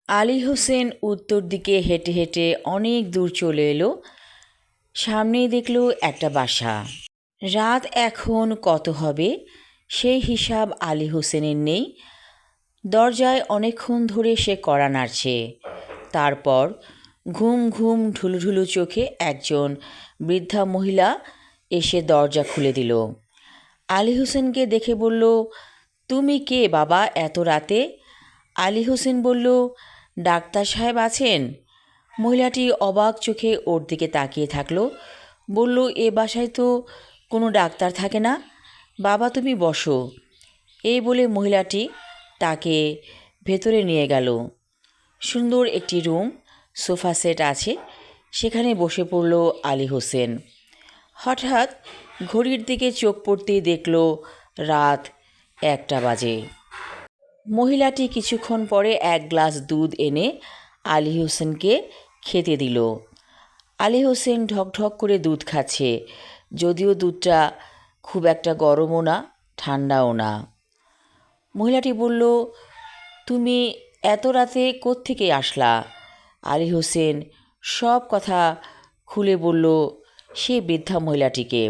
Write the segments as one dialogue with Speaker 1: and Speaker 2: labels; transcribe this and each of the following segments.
Speaker 1: আলী হোসেন উত্তর দিকে হেঁটে হেঁটে অনেক দূর চলে এলো। সামনেই দেখল একটা বাসা। রাত এখন কত হবে সেই হিসাব আলী হোসেনের নেই। দরজায় অনেকক্ষণ ধরে সে কড়া নাড়ছে। তারপর ঘুম ঘুম ঢুলুঢুলু চোখে একজন বৃদ্ধা মহিলা এসে দরজা খুলে দিল। আলী হোসেনকে দেখে বলল, তুমি কে বাবা এত রাতে? আলী হোসেন বলল, ডাক্তার সাহেব আছেন? মহিলাটি অবাক চোখে ওর দিকে তাকিয়ে থাকলো। বলল, এ বাসায় তো কোনো ডাক্তার থাকে না। বাবা তুমি বসো। এই বলে মহিলাটি তাকে ভেতরে নিয়ে গেল। সুন্দর একটি রুম, সোফা সেট আছে, সেখানে বসে পড়ল আলী হোসেন। হঠাৎ ঘড়ির দিকে চোখ পড়তেই দেখল রাত 1টা বাজে। মহিলাটি কিছুক্ষণ পরে এক গ্লাস দুধ এনে আলী হোসেনকে খেতে দিল। আলী হোসেন ঢকঢক করে দুধ খাচ্ছে, যদিও দুধটা খুব একটা গরমও না ঠান্ডাও না। মহিলাটি বলল, তুমি এত রাতে কোত্থেকে আসলা? আলী হোসেন সব কথা খুলে বলল সে বৃদ্ধা মহিলাটিকে।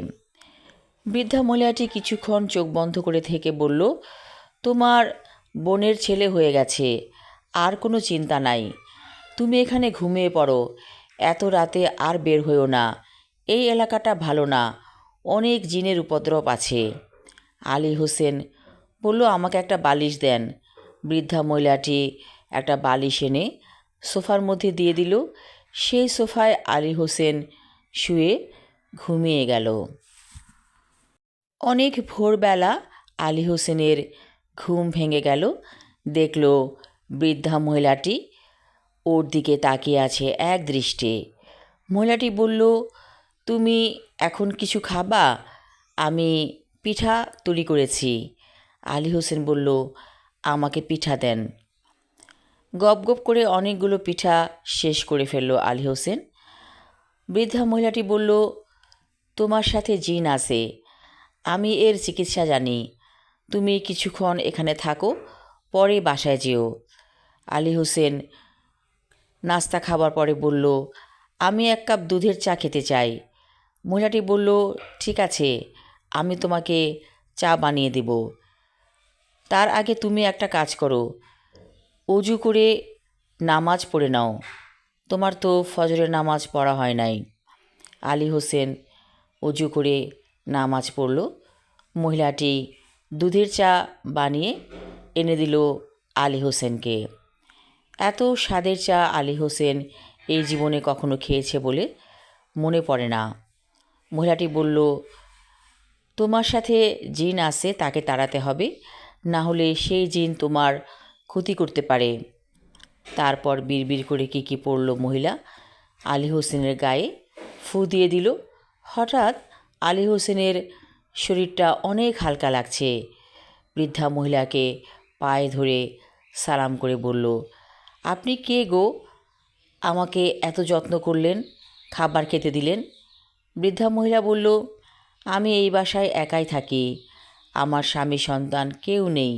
Speaker 1: বৃদ্ধা মহিলাটি কিছুক্ষণ চোখ বন্ধ করে থেকে বলল, তোমার বোনের ছেলে হয়ে গেছে, আর কোনো চিন্তা নাই। তুমি এখানে ঘুমিয়ে পড়ো, এত রাতে আর বের হইও না। এই এলাকাটা ভালো না, অনেক জিনের উপদ্রব আছে। আলী হোসেন বলল, আমাকে একটা বালিশ দেন। বৃদ্ধা মহিলাটি একটা বালিশ এনে সোফার মধ্যে দিয়ে দিল। সেই সোফায় আলী হোসেন শুয়ে ঘুমিয়ে গেল। অনেক ভোরবেলা আলী হোসেনের ঘুম ভেঙে গেল। দেখল বৃদ্ধা মহিলাটি ওর দিকে তাকিয়ে আছে এক দৃষ্টে। মহিলাটি বলল, তুমি এখন কিছু খাবা? আমি পিঠা তৈরি করেছি। আলী হোসেন বলল, আমাকে পিঠা দেন। গপ গপ করে অনেকগুলো পিঠা শেষ করে ফেলল আলী হোসেন। বৃদ্ধা মহিলাটি বলল, তোমার সাথে জিন আছে, আমি এর চিকিৎসা জানি। তুমি কিছুক্ষণ এখানে থাকো, পরে বাসায় যেও। আলী হোসেন নাস্তা খাবার পরে বলল, আমি 1 কাপ দুধের চা খেতে চাই। মহিলাটি বলল, ঠিক আছে, আমি তোমাকে চা বানিয়ে দেব। তার আগে তুমি একটা কাজ করো, অজু করে নামাজ পড়ে নাও। তোমার তো ফজরের নামাজ পড়া হয় নাই। আলী হোসেন অজু করে নামাজ পড়ল। মহিলাটি দুধের চা বানিয়ে এনে দিল আলী হোসেনকে। এত স্বাদের চা আলী হোসেন এই জীবনে কখনো খেয়েছে বলে মনে পড়ে না। মহিলাটি বলল, তোমার সাথে জিন আছে, তাকে তাড়াতে হবে, না হলে সেই জিন তোমার ক্ষতি করতে পারে। তারপর বিড়বিড় করে কী পড়ল মহিলা আলী হোসেনের গায়ে ফু দিয়ে দিল। হঠাৎ আলী হোসেনের শরীরটা অনেক হালকা লাগছে। বৃদ্ধা মহিলাকে পায়ে ধরে সালাম করে বলল, আপনি কে গো? আমাকে এত যত্ন করলেন, খাবার খেতে দিলেন। বৃদ্ধা মহিলা বলল, আমি এই বাসায় একাই থাকি। আমার স্বামী সন্তান কেউ নেই,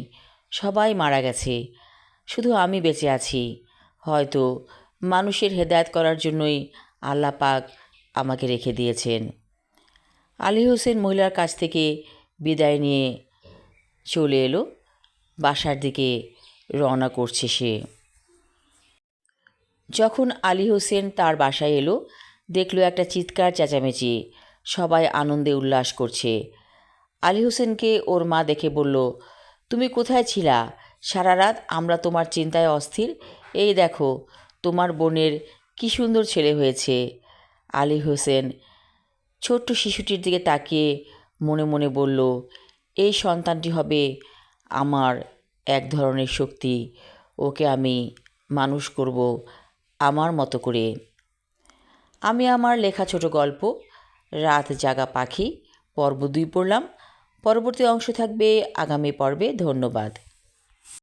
Speaker 1: সবাই মারা গেছে, শুধু আমি বেঁচে আছি। হয়তো মানুষের হেদায়েত করার জন্যই আল্লাহ পাক আমাকে রেখে দিয়েছেন। আলী হোসেন মহিলার কাছ থেকে বিদায় নিয়ে চলে এলো। বাসার দিকে রওনা করছে সে। যখন আলী হোসেন তার বাসায় এলো, দেখলো একটা চিৎকার চেঁচামেচি, সবাই আনন্দে উল্লাস করছে। আলী হোসেনকে ওর মা দেখে বলল, তুমি কোথায় ছিলা সারা রাত? আমরা তোমার চিন্তায় অস্থির। এই দেখো তোমার বোনের কী সুন্দর ছেলে হয়েছে। আলী হোসেন ছোট্ট শিশুটির দিকে তাকিয়ে মনে মনে বলল, এই সন্তানটি হবে আমার এক ধরনের শক্তি। ওকে আমি মানুষ করব আমার মতো করে। আমি আমার লেখা ছোট গল্প রাত জাগা পাখি পর্ব 2 পড়লাম। পরবর্তী অংশ থাকবে আগামী পর্বে। ধন্যবাদ।